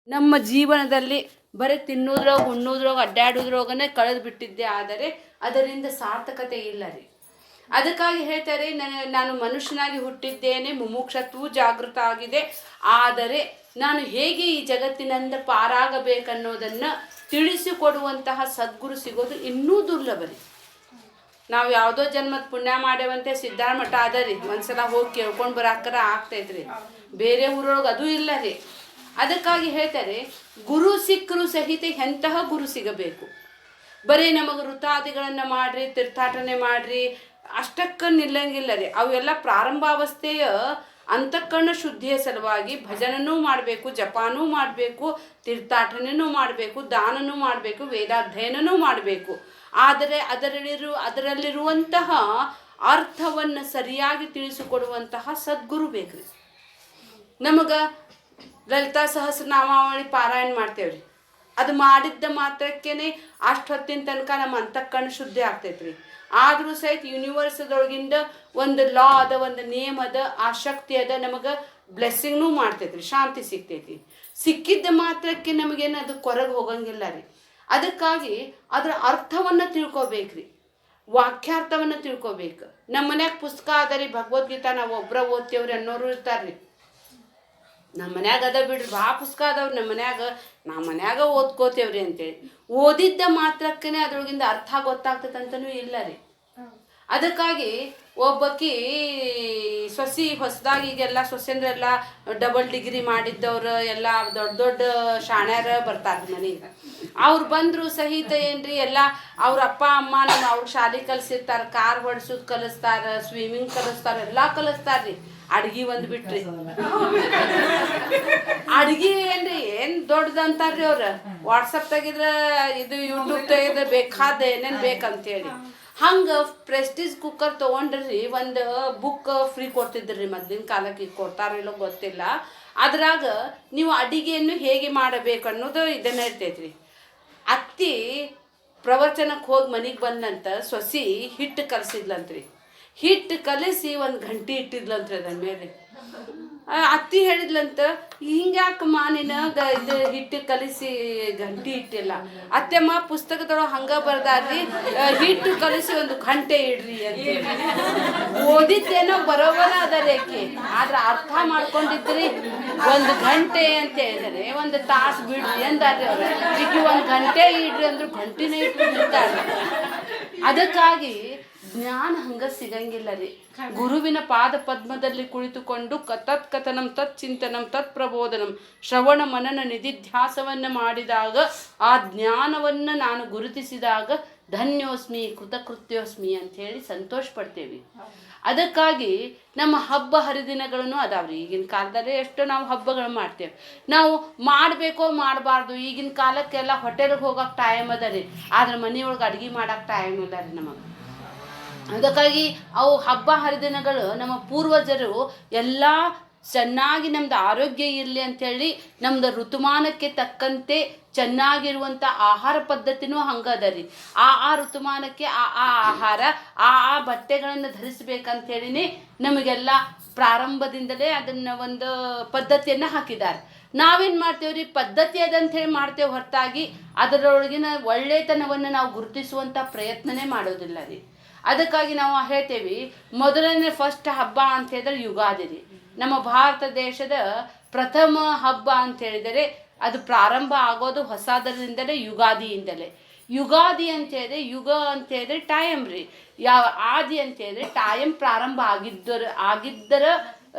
ನಮ್ಮ ಜೀವನದಲ್ಲಿ ಬರೀ ತಿನ್ನೋದ್ರಾಗ ಉಣ್ಣೋದ್ರಾಗ ಅಡ್ಡಾಡೋದ್ರಾಗನೇ ಕಳೆದು ಬಿಟ್ಟಿದ್ದೆ. ಆದರೆ ಅದರಿಂದ ಸಾರ್ಥಕತೆ ಇಲ್ಲ ರೀ. ಅದಕ್ಕಾಗಿ ಹೇಳ್ತಾರೆ, ನಾನು ಮನುಷ್ಯನಾಗಿ ಹುಟ್ಟಿದ್ದೇನೆ, ಮುಮುಕ್ಷತ್ವವು ಜಾಗೃತ ಆಗಿದೆ. ಆದರೆ ನಾನು ಹೇಗೆ ಈ ಜಗತ್ತಿನಿಂದ ಪಾರಾಗಬೇಕನ್ನೋದನ್ನು ತಿಳಿಸಿಕೊಡುವಂತಹ ಸದ್ಗುರು ಸಿಗೋದು ಇನ್ನೂ ದುರ್ಲಭ ರೀ. ನಾವು ಯಾವುದೋ ಜನ್ಮದ ಪುಣ್ಯ ಮಾಡೇವಂತೆ ಸಿದ್ಧಾರ ಮಠ ಅದ ರೀ, ಒಂದ್ಸಲ ಹೋಗಿ ಕೇಳ್ಕೊಂಡು ಬರಾಕರ ಆಗ್ತೈತ್ರಿ. ಬೇರೆ ಊರೊಳಗೆ ಅದು ಇಲ್ಲ ರೀ. ಅದಕ್ಕಾಗಿ ಹೇಳ್ತಾರೆ, ಗುರು ಸಿಕ್ಕರು ಸಹಿತ ಎಂತಹ ಗುರು ಸಿಗಬೇಕು. ಬರೀ ನಮಗೆ ವೃತ್ತಾದಿಗಳನ್ನು ಮಾಡ್ರಿ, ತೀರ್ಥಾಟನೆ ಮಾಡ್ರಿ ಅಷ್ಟಕ್ಕ ನಿಲ್ಲಂಗಿಲ್ಲ ರೀ. ಅವೆಲ್ಲ ಪ್ರಾರಂಭಾವಸ್ಥೆಯ ಅಂತಃಕರಣ ಶುದ್ಧಿಯ ಸಲುವಾಗಿ ಭಜನೂ ಮಾಡಬೇಕು, ಜಪಾನೂ ಮಾಡಬೇಕು, ತೀರ್ಥಾಟನೆಯೂ ಮಾಡಬೇಕು, ದಾನನೂ ಮಾಡಬೇಕು, ವೇದಾಧ್ಯಯನನೂ ಮಾಡಬೇಕು. ಆದರೆ ಅದರಲ್ಲಿರುವಂತಹ ಅರ್ಥವನ್ನು ಸರಿಯಾಗಿ ತಿಳಿಸಿಕೊಡುವಂತಹ ಸದ್ಗುರು ಬೇಕ್ರಿ. ನಮಗೆ ಲಲಿತಾ ಸಹಸ್ರನಾಮಾವಳಿ ಪಾರಾಯಣ ಮಾಡ್ತೇವ್ರಿ. ಅದು ಮಾಡಿದ್ದ ಮಾತ್ರಕ್ಕೇನೆ ಅಷ್ಟು ಹೊತ್ತಿನ ತನಕ ನಮ್ಮ ಅಂತಃಕರಣ ಶುದ್ಧಿ ಆಗ್ತೈತ್ರಿ. ಆದರೂ ಸಹಿತ ಯೂನಿವರ್ಸದೊಳಗಿಂದ ಒಂದು ಲಾ ಅದ, ಒಂದು ನಿಯಮ ಅದ, ಆ ಶಕ್ತಿ ಅದ, ನಮಗೆ ಬ್ಲೆಸ್ಸಿಂಗ್ನೂ ಮಾಡ್ತೈತ್ರಿ, ಶಾಂತಿ ಸಿಗ್ತೈತಿ. ಸಿಕ್ಕಿದ್ದ ಮಾತ್ರಕ್ಕೆ ನಮಗೇನು ಅದು ಕೊರಗೆ ಹೋಗಂಗಿಲ್ಲ ರೀ. ಅದಕ್ಕಾಗಿ ಅದರ ಅರ್ಥವನ್ನು ತಿಳ್ಕೊಬೇಕ್ರಿ, ವಾಕ್ಯಾರ್ಥವನ್ನು ತಿಳ್ಕೊಬೇಕು. ನಮ್ಮ ಮನ್ಯಾಗ ಪುಸ್ತಕ ಅದ ರೀ, ಭಗವದ್ಗೀತಾ ನಾವು ಒಬ್ಬರ ಓದ್ತೇವ್ರಿ ಅನ್ನೋರು ಇರ್ತಾರ್ರಿ. ನಮ್ಮ ಮನ್ಯಾಗ ಅದ ಬಿಡ್ರಿ, ಭಾಳ ಪುಸ್ತಕ ಅದಾವ್ರಿ ನಮ್ಮ ಮನ್ಯಾಗ ಓದ್ಕೋತೇವ್ರಿ ಅಂತೇಳಿ ಓದಿದ್ದ ಮಾತ್ರಕ್ಕೇ ಅದ್ರೊಳಗಿಂದ ಅರ್ಥ ಗೊತ್ತಾಗ್ತದಂತನೂ ಇಲ್ಲ ರೀ. ಅದಕ್ಕಾಗಿ ಒಬ್ಬಕಿ ಸೊಸಿ ಹೊಸದಾಗಿ ಈಗೆಲ್ಲ ಸೊಸೆಂದ್ರೆಲ್ಲ ಡಬಲ್ ಡಿಗ್ರಿ ಮಾಡಿದ್ದವ್ರು ಎಲ್ಲ ದೊಡ್ಡ ದೊಡ್ಡ ಶಾಣ್ಯಾರ ಬರ್ತಾರೆ ಮನೆಗೆ. ಅವ್ರು ಬಂದರು ಸಹಿತ ಏನ್ರಿ, ಎಲ್ಲ ಅವ್ರ ಅಪ್ಪ ಅಮ್ಮ ಅವ್ರ ಶಾಲೆ ಕಲಿಸಿರ್ತಾರೆ, ಕಾರ್ ಹೊಡ್ಸೋದು ಕಲಿಸ್ತಾರೆ, ಸ್ವಿಮ್ಮಿಂಗ್ ಕಲಿಸ್ತಾರೆ, ಎಲ್ಲ ಕಲಿಸ್ತಾರ್ರಿ. ಅಡ್ಗಿ ಒಂದು ಬಿಟ್ರಿ, ಅಡ್ಗಿ ಏನ್ರಿ ಏನ್ ದೊಡ್ಡದಂತಾರ್ರಿ. ಅವ್ರ ವಾಟ್ಸಪ್ ತೆಗಿದ್ರ, ಇದು ಯೂಟ್ಯೂಬ್ ತೆಗಿದ್ರೆ ಬೇಕಾದ ಏನೇನು ಬೇಕಂತೇಳಿ ಹಂಗೆ ಪ್ರೆಸ್ಟೀಜ್ ಕುಕ್ಕರ್ ತೊಗೊಂಡ್ರಿ. ಒಂದು ಬುಕ್ ಫ್ರೀ ಕೊಡ್ತಿದ್ರಿ ಮೊದಲಿನ ಕಾಲಕ್ಕೆ, ಈಗ ಕೊಡ್ತಾರೋ ಇಲ್ಲೋ ಗೊತ್ತಿಲ್ಲ. ಅದ್ರಾಗ ನೀವು ಅಡಿಗೆಯನ್ನು ಹೇಗೆ ಮಾಡಬೇಕು ಅನ್ನೋದು ಇದನ್ನ ಇರ್ತೈತ್ರಿ. ಅತ್ತಿ ಪ್ರವಚನಕ್ಕೆ ಹೋಗಿ ಮನೆಗೆ ಬಂದಂತ ಸೊಸಿ ಹಿಟ್ಟು ಕಲಸಿದ್ಲಂತ್ರಿ. ಹಿಟ್ಟು ಕಲಿಸಿ ಒಂದು ಗಂಟೆ ಇಟ್ಟಿದ್ಲಂತ್ರಿ ಅದನ್ನ ಮೇಲೆ. ಅತ್ತಿ ಹೇಳಿದ್ಲಂತ, ಹಿಂಗ್ಯಾಕಮ್ಮ ನೀನು ಇದು ಹಿಟ್ಟು ಕಲಿಸಿ ಗಂಟೆ ಇಟ್ಟಿಲ್ಲ? ಅತ್ತೆಮ್ಮ ಪುಸ್ತಕದೊಳಗೆ ಹಂಗ ಬರ್ದಾರ್ರಿ, ಹಿಟ್ಟು ಕಲಿಸಿ ಒಂದು ಗಂಟೆ ಇಡ್ರಿ ಅಂತ. ಓದಿದ್ದೇನೋ ಬರೋಬರ ಅದರಿ ಆಕೆ, ಆದ್ರೆ ಅರ್ಥ ಮಾಡ್ಕೊಂಡಿದ್ರಿ ಒಂದು ಗಂಟೆ ಅಂತ ಹೇಳಿದರೆ ಒಂದು ತಾಸು ಬಿಡ್ರಿ ಅಂದಾರ್ರಿ ಅವ್ರು. ಈಗ ಒಂದು ಗಂಟೆ ಇಡ್ರಿ ಅಂದ್ರು ಗಂಟೆನೇ ಇಟ್ಬಿಟ್ಟಿರ್ತಾರೆ. ಅದಕ್ಕಾಗಿ ಜ್ಞಾನ ಹಂಗ ಸಿಗಂಗಿಲ್ಲ ರೀ. ಗುರುವಿನ ಪಾದ ಪದ್ಮದಲ್ಲಿ ಕುಳಿತುಕೊಂಡು ತತ್ ಕಥನಂ ತತ್ ಚಿಂತನಂ ತತ್ ಪ್ರಬೋಧನಂ ಶ್ರವಣ ಮನನ ನಿಧಿಧ್ಯಾಸವನ್ನು ಮಾಡಿದಾಗ, ಆ ಜ್ಞಾನವನ್ನು ನಾನು ಗುರುತಿಸಿದಾಗ ಧನ್ಯೋಸ್ಮಿ ಕೃತಕೃತ್ಯೋಸ್ಮಿ ಅಂಥೇಳಿ ಸಂತೋಷ ಪಡ್ತೇವೆ. ಅದಕ್ಕಾಗಿ ನಮ್ಮ ಹಬ್ಬ ಹರಿದಿನಗಳನ್ನು ಅದಾವ್ರಿ. ಈಗಿನ ಕಾಲದಲ್ಲಿ ಎಷ್ಟೋ ನಾವು ಹಬ್ಬಗಳು ಮಾಡ್ತೇವೆ. ನಾವು ಮಾಡಬೇಕೋ ಮಾಡಬಾರ್ದು. ಈಗಿನ ಕಾಲಕ್ಕೆಲ್ಲ ಹೋಟೆಲ್ಗೆ ಹೋಗೋಕೆ ಟೈಮ್ ಅದ ರೀ, ಆದ್ರೆ ಮನೆಯೊಳಗೆ ಅಡುಗೆ ಮಾಡೋಕೆ ಟೈಮ್ ಇಲ್ಲ ರೀ ನಮಗೆ. ಅದಕ್ಕಾಗಿ ಅವು ಹಬ್ಬ ಹರಿದಿನಗಳು ನಮ್ಮ ಪೂರ್ವಜರು ಎಲ್ಲ ಚೆನ್ನಾಗಿ ನಮ್ದು ಆರೋಗ್ಯ ಇರಲಿ ಅಂಥೇಳಿ ನಮ್ದು ಋತುಮಾನಕ್ಕೆ ತಕ್ಕಂತೆ ಚೆನ್ನಾಗಿರುವಂಥ ಆಹಾರ ಪದ್ಧತಿನೂ ಹಂಗದ ರೀ. ಆ ಋತುಮಾನಕ್ಕೆ ಆ ಆಹಾರ, ಆ ಬಟ್ಟೆಗಳನ್ನು ಧರಿಸ್ಬೇಕಂತೇಳಿನೇ ನಮಗೆಲ್ಲ ಪ್ರಾರಂಭದಿಂದಲೇ ಅದನ್ನು ಒಂದು ಪದ್ಧತಿಯನ್ನು ಹಾಕಿದ್ದಾರೆ. ನಾವೇನು ಮಾಡ್ತೇವೆ ರೀ, ಪದ್ಧತಿ ಅದಂಥೇಳಿ ಮಾಡ್ತೇವೆ ಹೊರತಾಗಿ ಅದರೊಳಗಿನ ಒಳ್ಳೆತನವನ್ನು ನಾವು ಗುರುತಿಸುವಂಥ ಪ್ರಯತ್ನನೇ ಮಾಡೋದಿಲ್ಲ ರೀ. ಅದಕ್ಕಾಗಿ ನಾವು ಹೇಳ್ತೇವೆ, ಮೊದಲನೇ ಫಸ್ಟ್ ಹಬ್ಬ ಅಂತ ಹೇಳಿದ್ರೆ ಯುಗಾದಿ ರೀ. ನಮ್ಮ ಭಾರತ ದೇಶದ ಪ್ರಥಮ ಹಬ್ಬ ಅಂತ ಹೇಳಿದರೆ ಅದು ಪ್ರಾರಂಭ ಆಗೋದು ಹೊಸದರಿಂದಲೇ, ಯುಗಾದಿಯಿಂದಲೇ. ಯುಗಾದಿ ಅಂತ ಹೇಳಿದ್ರೆ, ಯುಗ ಅಂತ ಹೇಳಿದ್ರೆ ಟೈಮ್ ರೀ. ಆದಿ ಅಂತ ಹೇಳಿದ್ರೆ ಟೈಮ್ ಪ್ರಾರಂಭ ಆಗಿದ್ದರ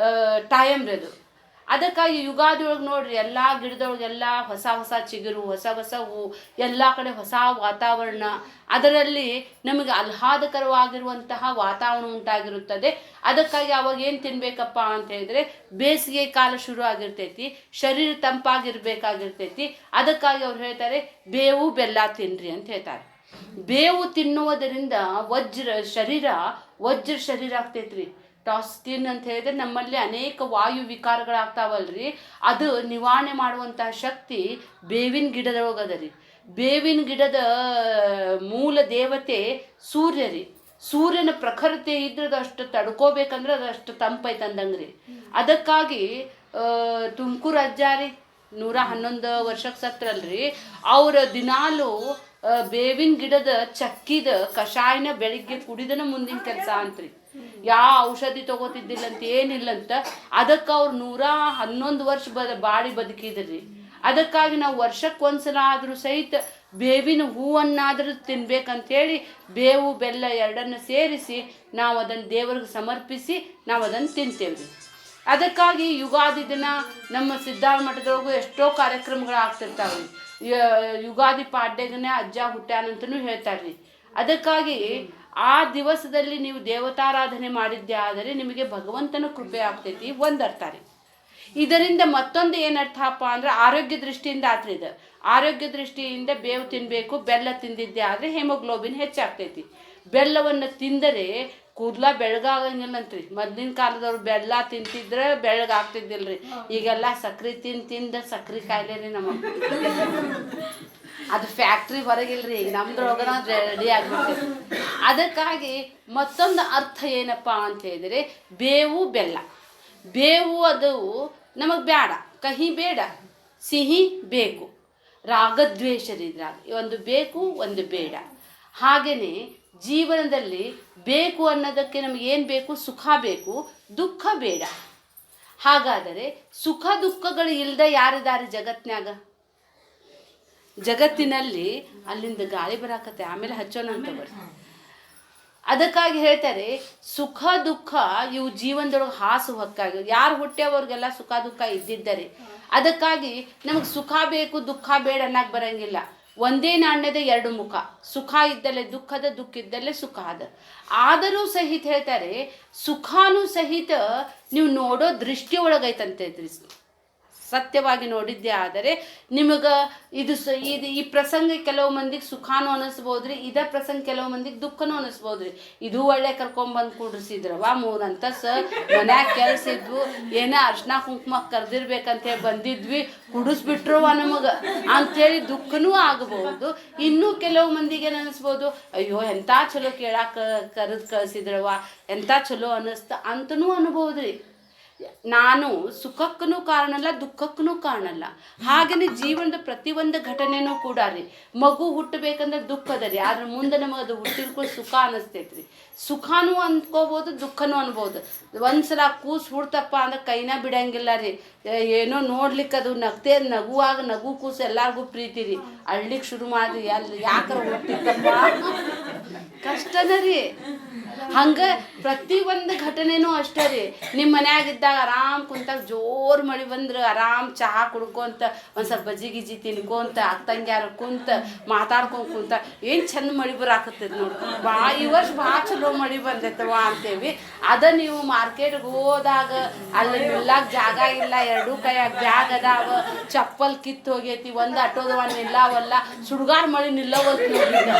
ಟೈಮ್ ರೀ ಅದು. ಅದಕ್ಕಾಗಿ ಯುಗಾದಿ ಒಳಗೆ ನೋಡ್ರಿ, ಎಲ್ಲ ಗಿಡದೊಳಗೆಲ್ಲ ಹೊಸ ಹೊಸ ಚಿಗುರು, ಹೊಸ ಹೊಸ ಹೂ, ಎಲ್ಲ ಕಡೆ ಹೊಸ ವಾತಾವರಣ. ಅದರಲ್ಲಿ ನಮಗೆ ಆಹ್ಲಾದಕರವಾಗಿರುವಂತಹ ವಾತಾವರಣ ಉಂಟಾಗಿರುತ್ತದೆ. ಅದಕ್ಕಾಗಿ ಅವಾಗ ಏನು ತಿನ್ಬೇಕಪ್ಪ ಅಂತ ಹೇಳಿದ್ರೆ, ಬೇಸಿಗೆ ಕಾಲ ಶುರು ಆಗಿರ್ತೈತಿ, ಶರೀರ ತಂಪಾಗಿರ್ಬೇಕಾಗಿರ್ತೈತಿ. ಅದಕ್ಕಾಗಿ ಅವ್ರು ಹೇಳ್ತಾರೆ, ಬೇವು ಬೆಲ್ಲ ತಿನ್ರಿ ಅಂತ ಹೇಳ್ತಾರೆ. ಬೇವು ತಿನ್ನುವುದರಿಂದ ವಜ್ರ ಶರೀರ ಆಗ್ತೈತ್ರಿ. ಟಾಕ್ಸಿನ್ ಅಂತ ಹೇಳಿದ್ರೆ ನಮ್ಮಲ್ಲಿ ಅನೇಕ ವಾಯು ವಿಕಾರಗಳಾಗ್ತಾವಲ್ರಿ, ಅದು ನಿವಾರಣೆ ಮಾಡುವಂತಹ ಶಕ್ತಿ ಬೇವಿನ ಗಿಡದೊಳಗದ ರೀ. ಬೇವಿನ ಗಿಡದ ಮೂಲ ದೇವತೆ ಸೂರ್ಯ ರೀ. ಸೂರ್ಯನ ಪ್ರಖರತೆ ಇದ್ರದ್ದು ಅಷ್ಟು ತಡ್ಕೋಬೇಕಂದ್ರೆ ಅದಷ್ಟು ತಂಪೈತೆ ಅಂದಂಗೆ ರೀ. ಅದಕ್ಕಾಗಿ ತುಮಕೂರು ಅಜ್ಜಾರಿ 111 ವರ್ಷಕ್ಕೆ ಸತ್ರಲ್ರಿ, ಅವ್ರ ದಿನಾಲು ಬೇವಿನ ಗಿಡದ ಚಕ್ಕಿದ ಕಷಾಯನ ಬೆಳಿಗ್ಗೆ ಕುಡಿದನ ಮುಂದಿನ ಕೆಲಸ ಅಂತ್ರಿ. ಯಾವ ಔಷಧಿ ತಗೋತಿದ್ದಿಲ್ಲಂತ ಏನಿಲ್ಲಂತ. ಅದಕ್ಕೆ ಅವ್ರು 111 ವರ್ಷ ಬಾಳಿ ಬದುಕಿದ್ರಿ. ಅದಕ್ಕಾಗಿ ನಾವು ವರ್ಷಕ್ಕೊಂದ್ಸಲ ಆದರೂ ಸಹಿತ ಬೇವಿನ ಹೂವನ್ನಾದರೂ ತಿನ್ಬೇಕಂತೇಳಿ ಬೇವು ಬೆಲ್ಲ ಎರಡನ್ನು ಸೇರಿಸಿ ನಾವು ಅದನ್ನು ದೇವ್ರಿಗೆ ಸಮರ್ಪಿಸಿ ನಾವು ಅದನ್ನು ತಿಂತೇವೆ. ಅದಕ್ಕಾಗಿ ಯುಗಾದಿ ದಿನ ನಮ್ಮ ಸಿದ್ಧಾರ್ಥ ಮಠದೊಳಗೂ ಎಷ್ಟೋ ಕಾರ್ಯಕ್ರಮಗಳು ಆಗ್ತಿರ್ತಾವೆ. ಯುಗಾದಿ ಪಾಡ್ಯಗನೇ ಅಜ್ಜ ಹುಟ್ಟ್ಯಾನಂತನೂ ಹೇಳ್ತಾರ್ರಿ. ಅದಕ್ಕಾಗಿ ಆ ದಿವಸದಲ್ಲಿ ನೀವು ದೇವತಾರಾಧನೆ ಮಾಡಿದ್ದೆ ಆದರೆ ನಿಮಗೆ ಭಗವಂತನ ಕೃಪೆ ಆಗ್ತೈತಿ, ಒಂದರ್ಥ ರೀ. ಇದರಿಂದ ಮತ್ತೊಂದು ಏನರ್ಥಪ್ಪ ಅಂದ್ರೆ ಆರೋಗ್ಯ ದೃಷ್ಟಿಯಿಂದ ಆತ್ರಿದ. ಆರೋಗ್ಯ ದೃಷ್ಟಿಯಿಂದ ಬೇವು ತಿನ್ನಬೇಕು, ಬೆಲ್ಲ ತಿಂದಿದ್ದೆ ಆದರೆ ಹೆಮೋಗ್ಲೋಬಿನ್ ಹೆಚ್ಚಾಗ್ತೈತಿ. ಬೆಲ್ಲವನ್ನು ತಿಂದರೆ ಕೂದಲ ಬೆಳಗಾಗಂಗಿಲ್ಲಂತ್ರಿ. ಮೊದಲಿನ ಕಾಲದವ್ರು ಬೆಲ್ಲ ತಿಂತಿದ್ರೆ ಬೆಳಗಾಗ್ತಿದ್ದಿಲ್ರಿ. ಈಗೆಲ್ಲ ಸಕ್ರೆ ತಿಂದ ಸಕ್ರೆ ಕಾಯಿಲೆ ರೀ ನಮಗೆ. ಅದು ಫ್ಯಾಕ್ಟ್ರಿ ಹೊರಗಿಲ್ರಿ, ಈಗ ನಮ್ದ್ರೊಳಗನ ರೆಡಿ ಆಗಿಬಿಡ್ತೈತಿ. ಅದಕ್ಕಾಗಿ ಮತ್ತೊಂದು ಅರ್ಥ ಏನಪ್ಪ ಅಂತ ಹೇಳಿದರೆ ಬೇವು ಬೆಲ್ಲ. ಬೇವು ಅದು ನಮಗೆ ಬೇಡ, ಕಹಿ ಬೇಡ, ಸಿಹಿ ಬೇಕು, ರಾಗದ್ವೇಷರಿದ್ರಾಗ ಒಂದು ಬೇಕು ಒಂದು ಬೇಡ. ಹಾಗೆಯೇ ಜೀವನದಲ್ಲಿ ಬೇಕು ಅನ್ನೋದಕ್ಕೆ ನಮಗೇನು ಬೇಕು? ಸುಖ ಬೇಕು, ದುಃಖ ಬೇಡ. ಹಾಗಾದರೆ ಸುಖ ದುಃಖಗಳು ಇಲ್ಲದೆ ಯಾರಿದ್ದಾರೆ ಜಗತ್ತಿನಾಗ? ಜಗತ್ತಿನಲ್ಲಿ ಅಲ್ಲಿಂದ ಗಾಳಿ ಬರಾಕತ್ತೆ, ಆಮೇಲೆ ಹಚ್ಚೋಣ ಅಂತ ಬರ್ರಿ. ಅದಕ್ಕಾಗಿ ಹೇಳ್ತಾರೆ ಸುಖ ದುಃಖ ಇವು ಜೀವನದೊಳಗೆ ಹಾಸು ಹೊಕ್ಕಾಗಿ. ಯಾರು ಹುಟ್ಟ್ಯಾವ್ರಿಗೆಲ್ಲ ಸುಖ ದುಃಖ ಇದ್ದಿದ್ದಾರೆ. ಅದಕ್ಕಾಗಿ ನಮಗೆ ಸುಖ ಬೇಕು ದುಃಖ ಬೇಡ ಅನ್ನಕ್ಕೆ ಬರಂಗಿಲ್ಲ. ಒಂದೇ ನಾಣ್ಯದ ಎರಡು ಮುಖ. ಸುಖ ಇದ್ದಲ್ಲೇ ದುಃಖದ, ದುಃಖ ಇದ್ದಲ್ಲೇ ಸುಖ ಅದ. ಆದರೂ ಸಹಿತ ಹೇಳ್ತಾರೆ ಸುಖಾನು ಸಹಿತ ನೀವು ನೋಡೋ ದೃಷ್ಟಿ ಒಳಗೈತಂತೈತ್ರಿ. ಸತ್ಯವಾಗಿ ನೋಡಿದ್ದೆ ಆದರೆ ನಿಮಗೆ ಇದು ಈ ಪ್ರಸಂಗ ಕೆಲವು ಮಂದಿಗೆ ಸುಖಾನು ಅನ್ನಿಸ್ಬೋದ್ರಿ, ಇದೇ ಪ್ರಸಂಗ ಕೆಲವು ಮಂದಿಗೆ ದುಃಖನೂ ಅನ್ನಿಸ್ಬೋದ್ರಿ. ಇದು ಒಳ್ಳೆ ಕರ್ಕೊಂಬಂದು ಕೂಡ್ರಿಸಿದ್ರವ 3 ಅಂತಸ್ತು ಮನ್ಯಾಗ ಕೆಲಸ ಇದ್ವು, ಏನೋ ಅರ್ಶಿನ ಕುಂಕುಮ ಕರೆದಿರ್ಬೇಕಂತೇಳಿ ಬಂದಿದ್ವಿ, ಕುಡಿಸ್ಬಿಟ್ರವ ನಮಗೆ ಅಂಥೇಳಿ ದುಃಖನೂ ಆಗಬಹುದು. ಇನ್ನೂ ಕೆಲವು ಮಂದಿಗೆ ಏನು ಅನ್ನಿಸ್ಬೋದು, ಅಯ್ಯೋ ಎಂಥ ಚಲೋ ಕೇಳಾಕ ಕರೆದು ಕಳಿಸಿದ್ರವ, ಎಂಥ ಚಲೋ ಅನ್ನಿಸ್ತ ಅಂತನೂ ಅನ್ಬೋದ್ರಿ. ನಾನು ಸುಖಕ್ಕೂ ಕಾರಣಲ್ಲ, ದುಃಖಕ್ಕೂ ಕಾರಣಲ್ಲ. ಹಾಗೆಯೇ ಜೀವನದ ಪ್ರತಿಯೊಂದು ಘಟನೆನೂ ಕೂಡ ರೀ. ಮಗು ಹುಟ್ಟಬೇಕಂದ್ರೆ ದುಃಖದ ರೀ, ಆದ್ರೆ ಮುಂದೆ ನಮಗೆ ಅದು ಹುಟ್ಟಿರ್ಕೊಂಡು ಸುಖ ಅನ್ನಿಸ್ತೈತ್ರಿ. ಸುಖನೂ ಅನ್ಕೋಬೋದು, ದುಃಖನೂ ಅನ್ಬೋದು. ಒಂದ್ಸಲ ಕೂಸು ಹುಡ್ತಪ್ಪ ಅಂದ್ರೆ ಕೈನ ಬಿಡಂಗಿಲ್ಲ ರೀ. ಏನೋ ನೋಡ್ಲಿಕ್ಕೆ ಅದು ನಗುವಾಗ ನಗು ಕೂಸು ಎಲ್ಲರಿಗೂ ಪ್ರೀತಿ ರೀ. ಅಳ್ಲಿಕ್ಕೆ ಶುರು ಮಾಡಿ ಯಾಕಾರ ಹುಟ್ಟಿತ್ತಪ್ಪ ಕಷ್ಟನ ರೀ. ಹಂಗೆ ಪ್ರತಿಯೊಂದು ಘಟನೆನೂ ಅಷ್ಟೇ ರೀ. ನಿಮ್ಮ ಮನ್ಯಾಗಿದ್ದಾಗ ಆರಾಮ್ ಕುಂತಾಗ ಜೋರು ಮಳೆ ಬಂದ್ರೆ ಆರಾಮ್ ಚಹಾ ಕುಡ್ಕೊಂತ ಒಂದು ಸ್ವಲ್ಪ ಬಜ್ಜಿ ಗಿಜ್ಜಿ ತಿನ್ಕೊಂತ ಅಕ್ಕಂಗ್ಯಾರ ಕುಂತ ಮಾತಾಡ್ಕೊಂಡು ಕುಂತ ಏನು ಚಂದ ಮಳೆ ಬರಾಕತ್ತೈತಿ ನೋಡಿ. ಈ ವರ್ಷ ಭಾಳ ಚಲೋ ಮಳೆ ಬಂದೈತವ ಅಂತೇವಿ. ಅದ ನೀವು ಮಾರ್ಕೆಟ್ಗೆ ಹೋದಾಗ ಅಲ್ಲಿ ನಿಲ್ಲಾಕ ಜಾಗ ಇಲ್ಲ, 2 ಕೈಯಾಗ ಬ್ಯಾಗ್ ಅದಾವ, ಚಪ್ಪಲ್ ಕಿತ್ತು ಹೋಗೈತಿ, ಒಂದು ಆಟೋದವ ನಿಲ್ಲವಲ್ಲ, ಸುಡ್ಗಾರ್ ಮಳೆ ನಿಲ್ಲವಲ್ತು ನೋಡಿದ.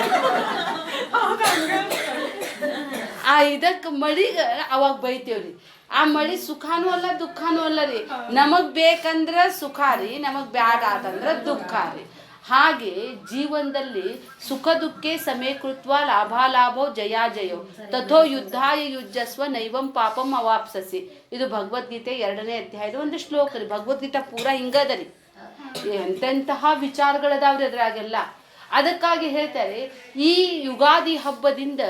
ಇದಕ್ಕೆ ಮಳಿಗೆ ಅವಾಗ ಬೈತೇವ್ರಿ. ಆ ಮಳಿ ಸುಖನೂ ಅಲ್ಲ ದುಃಖನೂ ಅಲ್ಲ ರೀ. ನಮಗೆ ಬೇಕಂದ್ರೆ ಸುಖ ರೀ, ನಮಗೆ ಬ್ಯಾಡ ಆತಂದ್ರೆ ದುಃಖ ರೀ. ಹಾಗೆ ಜೀವನದಲ್ಲಿ ಸುಖ ದುಃಖೇ ಸಮೀಕೃತ್ವ ಲಾಭಾಲಾಭೋ ಜಯಾಜಯೋ ತಥೋ ಯುದ್ಧಾಯ ಯುಜ್ಜಸ್ವ ನೈವಂ ಪಾಪಂ ಅವಾಪ್ಸಸಿ. ಇದು ಭಗವದ್ಗೀತೆ 2ನೇ ಅಧ್ಯಾಯದ ಒಂದು ಶ್ಲೋಕ ರೀ. ಭಗವದ್ಗೀತೆ ಪೂರ ಹಿಂಗದ ರೀ. ಎಂತೆಂತಹ ವಿಚಾರಗಳದಾವ್ರಿ ಅದ್ರಾಗೆಲ್ಲ. ಅದಕ್ಕಾಗಿ ಹೇಳ್ತಾರೆ ಈ ಯುಗಾದಿ ಹಬ್ಬದಿಂದ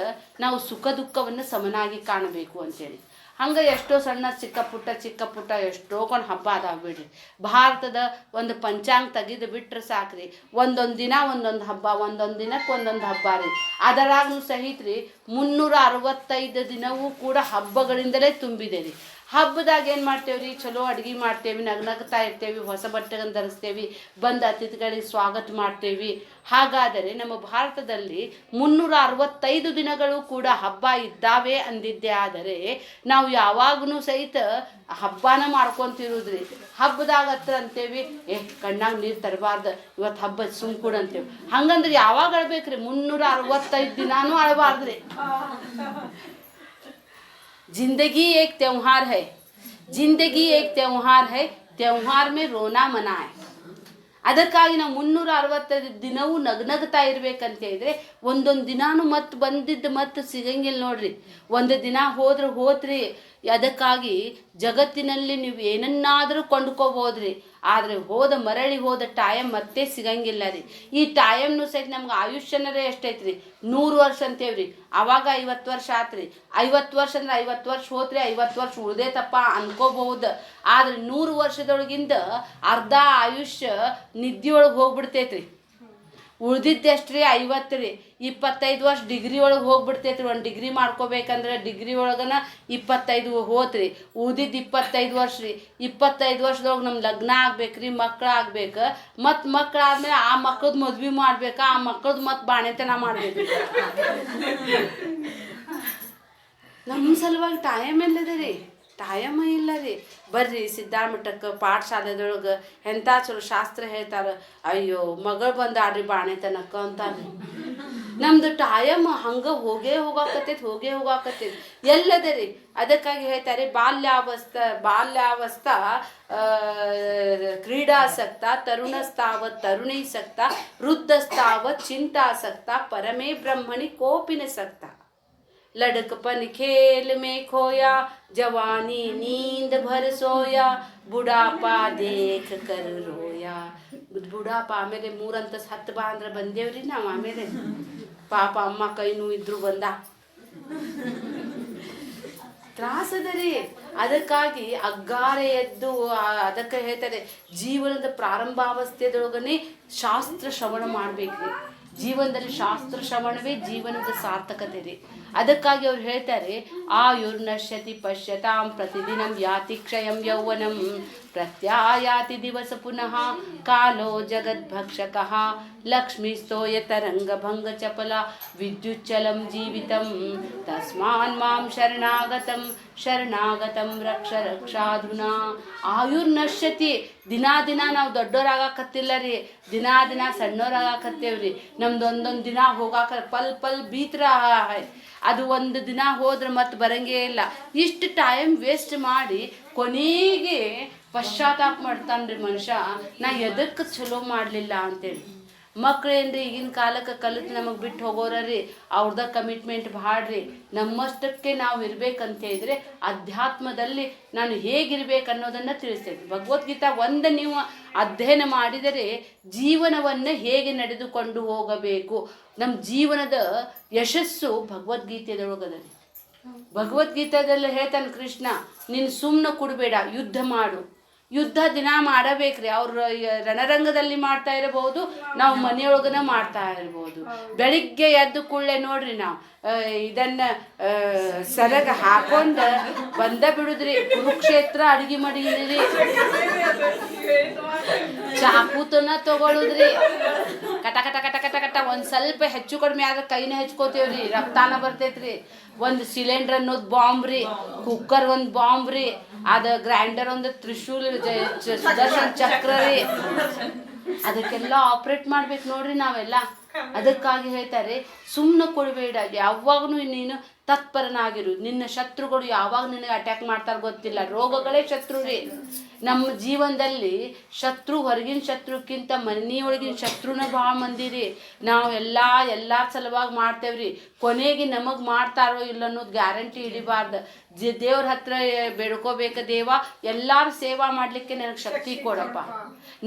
ನಾವು ಸುಖ ದುಃಖವನ್ನು ಸಮನಾಗಿ ಕಾಣಬೇಕು ಅಂತೇಳಿ. ಹಂಗೆ ಎಷ್ಟೋ ಸಣ್ಣ ಚಿಕ್ಕ ಪುಟ್ಟ ಎಷ್ಟೋ ಕೊಂಡು ಹಬ್ಬ ಅದಾವ ಬಿಡ್ರಿ. ಭಾರತದ ಒಂದು ಪಂಚಾಂಗ ತೆಗೆದು ಬಿಟ್ರೆ ಸಾಕ್ರಿ, ಒಂದೊಂದು ದಿನ ಒಂದೊಂದು ಹಬ್ಬ, ಒಂದೊಂದು ದಿನಕ್ಕೆ ಒಂದೊಂದು ಹಬ್ಬ ರೀ. ಅದರಾಗೂ ಸಹಿತ ರೀ 365 ದಿನವೂ ಕೂಡ ಹಬ್ಬಗಳಿಂದಲೇ ತುಂಬಿದೆ ರೀ. ಹಬ್ಬದಾಗ ಏನು ಮಾಡ್ತೇವೆ ರೀ? ಚಲೋ ಅಡುಗೆ ಮಾಡ್ತೇವೆ, ನಗ್ನಗ್ತಾ ಇರ್ತೇವೆ, ಹೊಸ ಬಟ್ಟೆಗಳನ್ನು ಧರಿಸ್ತೇವೆ, ಬಂದ ಅತಿಥಿಗಳಿಗೆ ಸ್ವಾಗತ ಮಾಡ್ತೇವೆ. ಹಾಗಾದರೆ ನಮ್ಮ ಭಾರತದಲ್ಲಿ 365 ದಿನಗಳು ಕೂಡ ಹಬ್ಬ ಇದ್ದಾವೆ ಅಂದಿದ್ದೆ. ಆದರೆ ನಾವು ಯಾವಾಗೂ ಸಹಿತ ಹಬ್ಬನ ಮಾಡ್ಕೊತಿರೋದ್ರಿ. ಹಬ್ಬದಾಗ ಹತ್ರ ಅಂತೇವಿ, ಕಣ್ಣಾಗ ನೀರು ತರಬಾರ್ದು, ಇವತ್ತು ಹಬ್ಬ ಸುಮ್ಕೂಡ್ ಅಂತೇವಿ. ಹಂಗಂದ್ರೆ ಯಾವಾಗ ಅಳ್ಬೇಕ್ರಿ? 365 ದಿನಾನೂ ಅಳಬಾರ್ದ್ರಿ. जिंदगी एक त्योहार है, जिंदगी एक त्योहार है, त्योहार में रोना मनाए. ಅದಕ್ಕಾಗಿ ನಾವು 365 ದಿನವೂ ನಗ್ನಗ್ತಾ ಇರ್ಬೇಕಂತ ಹೇಳಿದ್ರೆ ಒಂದೊಂದು ದಿನಾನು ಮತ್ತೆ ಬಂದಿದ್ದು ಮತ್ತೆ ಸಿಗಂಗಿಲ್ಲ ನೋಡ್ರಿ. ಒಂದು ದಿನ ಹೋತ್ರಿ. ಅದಕ್ಕಾಗಿ ಜಗತ್ತಿನಲ್ಲಿ ನೀವು ಏನನ್ನಾದರೂ ಕೊಂಡ್ಕೋಬೋದ್ರಿ, ಆದರೆ ಮರಳಿ ಹೋದ ಟೈಮ್ ಮತ್ತೆ ಸಿಗಂಗಿಲ್ಲ ರೀ. ಈ ಟೈಮ್ನು ಸಹಿತ ನಮ್ಗೆ ಆಯುಷ್ಯನರೇ ಎಷ್ಟೈತ್ರಿ 100 ವರ್ಷ ಅಂತೇವ್ರಿ. ಅವಾಗ 50 ವರ್ಷ ಆತ್ರಿ. 50 ವರ್ಷ ಅಂದ್ರೆ 50 ವರ್ಷ ಹೋತ್ರಿ, 50 ವರ್ಷ ಉಳ್ದೇತಪ್ಪ ಅನ್ಕೋಬಹುದು. ಆದ್ರೆ 100 ವರ್ಷದೊಳಗಿಂದ ಅರ್ಧ ಆಯುಷ್ಯ ನಿದ್ದಿಯೊಳಗೆ ಹೋಗ್ಬಿಡ್ತೈತ್ರಿ. ಉಳ್ದಿದ್ದೆಷ್ಟ್ರಿ 50 ರೀ. 25 ವರ್ಷ ಡಿಗ್ರಿ ಒಳಗೆ ಹೋಗ್ಬಿಡ್ತೈತ್ರಿ. ಒಂದು ಡಿಗ್ರಿ ಮಾಡ್ಕೋಬೇಕಂದ್ರೆ ಡಿಗ್ರಿ ಒಳಗನ 25 ಹೋತ್ರಿ. ಉಳ್ದಿದ್ದು 25 ವರ್ಷ ರೀ. 25 ವರ್ಷದೊಳಗೆ ನಮ್ಮ ಲಗ್ನ ಆಗ್ಬೇಕ್ರಿ, ಮಕ್ಳು ಆಗ್ಬೇಕು. ಮತ್ತು ಮಕ್ಳಾದ್ಮೇಲೆ ಆ ಮಕ್ಳದ್ದು ಮದ್ವೆ ಮಾಡ್ಬೇಕು, ಆ ಮಕ್ಳದ್ದು ಮತ್ತು ಬಾಣೆತನ ಮಾಡ್ಬೇಕು. ನಮ್ಮ ಸಲುವಾಗಿ ಟೈಮ್ ಎಲ್ಲದ ರೀ? ಟೈಮ ಇಲ್ಲ ರೀ. ಬರ್ರಿ ಸಿದ್ಧಾಮಠಕ್ಕೆ ಪಾಠಶಾಲೆದೊಳಗೆ ಎಂಥ ಚಲೋ ಶಾಸ್ತ್ರ ಹೇಳ್ತಾರೆ. ಅಯ್ಯೋ ಮಗಳು ಬಂದಾಡ್ರಿ ಬಾಣೆತನಕ್ಕೆ ಅಂತಾರೆ. ನಮ್ದು ಟೈಮ್ ಹಂಗೆ ಹೋಗೇ ಹೋಗಾಕತ್ತೈತಿ ಎಲ್ಲದ ರೀ. ಅದಕ್ಕಾಗಿ ಹೇಳ್ತಾರೆ ಬಾಲ್ಯಾವಸ್ಥಾ ಕ್ರೀಡಾಸಕ್ತ, ತರುಣಸ್ತಾವತ್ ತರುಣೀಸಕ್ತ, ವೃದ್ಧಸ್ತಾವತ್ ಚಿಂತಾಸಕ್ತ, ಪರಮೇ ಬ್ರಹ್ಮಣಿ ಕೋಪಿನ ಸಕ್ತ. लड़कपन खेल में खोया, जवानी नींद भर सोया, बुढ़ापा देख कर रोया. ಬುಡಾಪ ಆಮೇಲೆ 3 ಅಂತಸ್ತು ಹತ್ತು ಬಾ ಅಂದ್ರೆ ಬಂದೇವ್ರಿ ನಾವು. ಆಮೇಲೆ ಪಾಪ ಅಮ್ಮ ಕೈ ನೋವಿದ್ರು ಬಂದ. ತ್ರಾಸದ ರೀ. ಅದಕ್ಕಾಗಿ ಅಗ್ಗಾರೆ ಎದ್ದು ಅದಕ್ಕೆ ಹೇಳ್ತಾರೆ ಜೀವನದ ಪ್ರಾರಂಭಾವಸ್ಥೆದೊಳಗನೆ ಶಾಸ್ತ್ರ ಶ್ರವಣ ಮಾಡ್ಬೇಕ್ರಿ. ಜೀವನದಲ್ಲಿ ಶಾಸ್ತ್ರ ಶ್ರವಣವೇ ಜೀವನದ ಸಾರ್ಥಕತೆ ರೀ. ಅದಕ್ಕಾಗಿ ಅವ್ರು ಹೇಳ್ತಾರೆ ಆಯುರ್ನಶ್ಯತಿ ಪಶ್ಯತಾಂ ಪ್ರತಿದಿನಂ ಯಾತಿ ಕ್ಷಯಂ ಯೌವನಂ ಪ್ರತ್ಯಾಯಾತಿ ದಿವಸ ಪುನಃ ಕಾಲೋ ಜಗದ್ಭಕ್ಷಕಃ ಲಕ್ಷ್ಮೀಸ್ತೋಯ ತರಂಗಭಂಗ ಚಪಲ ವಿದ್ಯುಚ್ಚಲಂ ಜೀವಿತಂ ತಸ್ಮಾನ್ ಮಾಂ ಶರಣಾಗತಂ ರಕ್ಷ ರಕ್ಷಾಧುನಾ. ಆಯುರ್ನಶ್ಯತಿ. ದಿನ ನಾವು ದೊಡ್ಡೋರಾಗಕತ್ತಿಲ್ಲ ರೀ, ದಿನ ಸಣ್ಣೋರಾಗಕತ್ತೇವ್ರಿ. ನಮ್ದು ಒಂದೊಂದು ದಿನ ಹೋಗಾಕ ಪಲ್ ಬೀತ್ರ. ಅದು ಒಂದು ದಿನ ಹೋದ್ರೆ ಮತ್ತೆ ಬರಂಗೇ ಇಲ್ಲ. ಇಷ್ಟು ಟೈಮ್ ವೇಸ್ಟ್ ಮಾಡಿ ಕೊನೆಗೆ ಪಶ್ಚಾತ್ತಾಪ ಮಾಡ್ತಾನ್ರಿ ಮನುಷ್ಯ, ನಾ ಎದಕ್ಕೆ ಚಲೋ ಮಾಡಲಿಲ್ಲ ಅಂತೇಳಿ. ಮಕ್ಳೇನ್ರಿ ಈಗಿನ ಕಾಲಕ್ಕೆ ಕಲಿತು ನಮಗೆ ಬಿಟ್ಟು ಹೋಗೋರಿ, ಅವ್ರದ ಕಮಿಟ್ಮೆಂಟ್ ಭಾಳ್ರಿ. ನಮ್ಮಷ್ಟಕ್ಕೆ ನಾವು ಇರ್ಬೇಕಂತ ಹೇಳಿದ್ರೆ ಅಧ್ಯಾತ್ಮದಲ್ಲಿ ನಾನು ಹೇಗಿರ್ಬೇಕು ಅನ್ನೋದನ್ನು ತಿಳಿಸ್ತೇವೆ. ಭಗವದ್ಗೀತಾ ಒಂದು ನೀವು ಅಧ್ಯಯನ ಮಾಡಿದರೆ ಜೀವನವನ್ನು ಹೇಗೆ ನಡೆದುಕೊಂಡು ಹೋಗಬೇಕು, ನಮ್ಮ ಜೀವನದ ಯಶಸ್ಸು ಭಗವದ್ಗೀತೆದೊಳಗದ. ಭಗವದ್ಗೀತಾದಲ್ಲಿ ಹೇಳ್ತಾನೆ ಕೃಷ್ಣ, ನೀನು ಸುಮ್ಮನೆ ಕೊಡಬೇಡ, ಯುದ್ಧ ಮಾಡು. ಯುದ್ಧ ದಿನ ಮಾಡಬೇಕ್ರಿ. ಅವ್ರು ರಣರಂಗದಲ್ಲಿ ಮಾಡ್ತಾ ಇರಬಹುದು, ನಾವು ಮನೆಯೊಳಗನ ಮಾಡ್ತಾ ಇರ್ಬೋದು. ಬೆಳಿಗ್ಗೆ ಎದ್ದು ಕೂಡಲೇ ನೋಡ್ರಿ ನಾವು ಇದನ್ನ ಸರಗ ಹಾಕೊಂಡ ಬಂದ ಬಿಡುದ್ರಿ. ಕುರುಕ್ಷೇತ್ರ ಅಡಿಗೆ ಮಡಿಗಿದ್ರಿ, ಚಾಕೂತನ ತಗೊಳುದ್ರಿ, ಕಟ ಕಟ ಕಟ ಕಟ ಕಟ ಒಂದ್ ಸ್ವಲ್ಪ ಹೆಚ್ಚು ಕಡಿಮೆ ಆದ್ರೆ ಕೈನ ಹೆಚ್ಕೋತೇವ್ರಿ, ರಕ್ತಾನ ಬರ್ತೈತ್ರಿ. ಒಂದು ಸಿಲಿಂಡರ್ ಅನ್ನೋದು ಬಾಂಬ್ ರೀ, ಕುಕ್ಕರ್ ಒಂದು ಬಾಂಬ್ ರೀ, ಅದ ಗ್ರೈಂಡರ್ ಒಂದು ತ್ರಿಶೂಲ್ ಸುದರ್ಶನ್ ಚಕ್ರ ರೀ. ಅದಕ್ಕೆಲ್ಲ ಆಪ್ರೇಟ್ ಮಾಡ್ಬೇಕು ನೋಡ್ರಿ ನಾವೆಲ್ಲ. ಅದಕ್ಕಾಗಿ ಹೇಳ್ತಾರೆ ಸುಮ್ಮನೆ ಕೊಡಬೇಡ, ಯಾವಾಗಲೂ ನೀನು ತತ್ಪರನಾಗಿರು. ನಿನ್ನ ಶತ್ರುಗಳು ಯಾವಾಗ ನಿನಗೆ ಅಟ್ಯಾಕ್ ಮಾಡ್ತಾರೆ ಗೊತ್ತಿಲ್ಲ. ರೋಗಗಳೇ ಶತ್ರು ರೀ. ನಮ್ಮ ಜೀವನದಲ್ಲಿ ಶತ್ರು ಹೊರಗಿನ ಶತ್ರುಕ್ಕಿಂತ ಮನೆಯೊಳಗಿನ ಶತ್ರುನ ಭಾಳ ಮಂದಿ ರೀ. ನಾವು ಎಲ್ಲರ ಸಲುವಾಗಿ ಮಾಡ್ತೇವ್ರಿ, ಕೊನೆಗೆ ನಮಗೆ ಮಾಡ್ತಾರೋ ಇಲ್ಲ ಅನ್ನೋದು ಗ್ಯಾರಂಟಿ ಹಿಡಿಬಾರ್ದು. ದೇವ್ರ ಹತ್ರ ಬೇಡ್ಕೋಬೇಕು, ದೇವ ಎಲ್ಲರೂ ಸೇವಾ ಮಾಡಲಿಕ್ಕೆ ನನಗೆ ಶಕ್ತಿ ಕೊಡಪ್ಪ,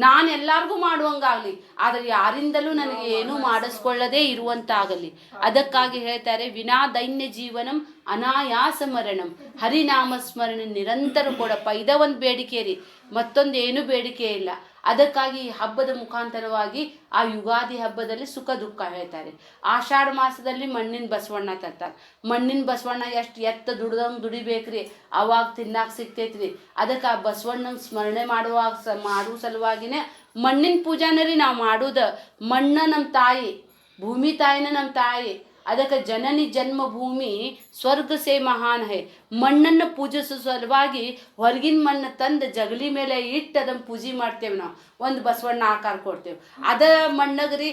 ನಾನು ಎಲ್ಲರಿಗೂ ಮಾಡುವಂಗಾಗಲಿ, ಆದರೆ ಯಾರಿಂದಲೂ ನನಗೆ ಏನೂ ಮಾಡಿಸ್ಕೊಳ್ಳದೇ ಇರುವಂತಾಗಲಿ. ಅದಕ್ಕಾಗಿ ಹೇಳ್ತಾರೆ ವಿನಾ ದೈನ್ಯ ಜೀವನಂ ಅನಾಯಾಸ ಮರಣಂ, ಹರಿನಾಮ ಸ್ಮರಣೆ ನಿರಂತರ ಕೊಡಪ್ಪ. ಇದ ಒಂದು ಬೇಡಿಕೆ ರೀ, ಮತ್ತೊಂದು ಏನು ಬೇಡಿಕೆ ಇಲ್ಲ. ಅದಕ್ಕಾಗಿ ಈ ಹಬ್ಬದ ಮುಖಾಂತರವಾಗಿ ಆ ಯುಗಾದಿ ಹಬ್ಬದಲ್ಲಿ ಸುಖ ದುಃಖ ಹೇಳ್ತಾರೆ. ಆಷಾಢ ಮಾಸದಲ್ಲಿ ಮಣ್ಣಿನ ಬಸವಣ್ಣ ತರ್ತಾರೆ. ಮಣ್ಣಿನ ಬಸವಣ್ಣ ಎಷ್ಟು ದುಡ್ದಂಗೆ ದುಡಿಬೇಕ್ರಿ, ಅವಾಗ ತಿನ್ನಾಕ ಸಿಗ್ತೈತ್ರಿ. ಅದಕ್ಕೆ ಆ ಬಸವಣ್ಣನ ಸ್ಮರಣೆ ಮಾಡುವ ಸಲುವಾಗಿನೇ ಮಣ್ಣಿನ ಪೂಜಾನ ರೀ ನಾವು ಮಾಡೋದು. ಮಣ್ಣ ನಮ್ಮ ತಾಯಿ, ಭೂಮಿ ತಾಯಿನ ನಮ್ಮ ತಾಯಿ. ಅದಕ್ಕೆ ಜನನಿ ಜನ್ಮ ಭೂಮಿ ಸ್ವರ್ಗ ಸೇ ಮಹಾನ್ ಹೈ. ಮಣ್ಣನ್ನು ಪೂಜಿಸೋ ಸಲುವಾಗಿ ಹೊರಗಿನ ಮಣ್ಣು ತಂದು ಜಗಲಿ ಮೇಲೆ ಇಟ್ಟು ಅದನ್ನು ಪೂಜೆ ಮಾಡ್ತೇವೆ ನಾವು. ಒಂದು ಬಸವಣ್ಣ ಆಕಾರ ಕೊಡ್ತೇವೆ. ಅದ ಮಣ್ಣಗ್ರಿ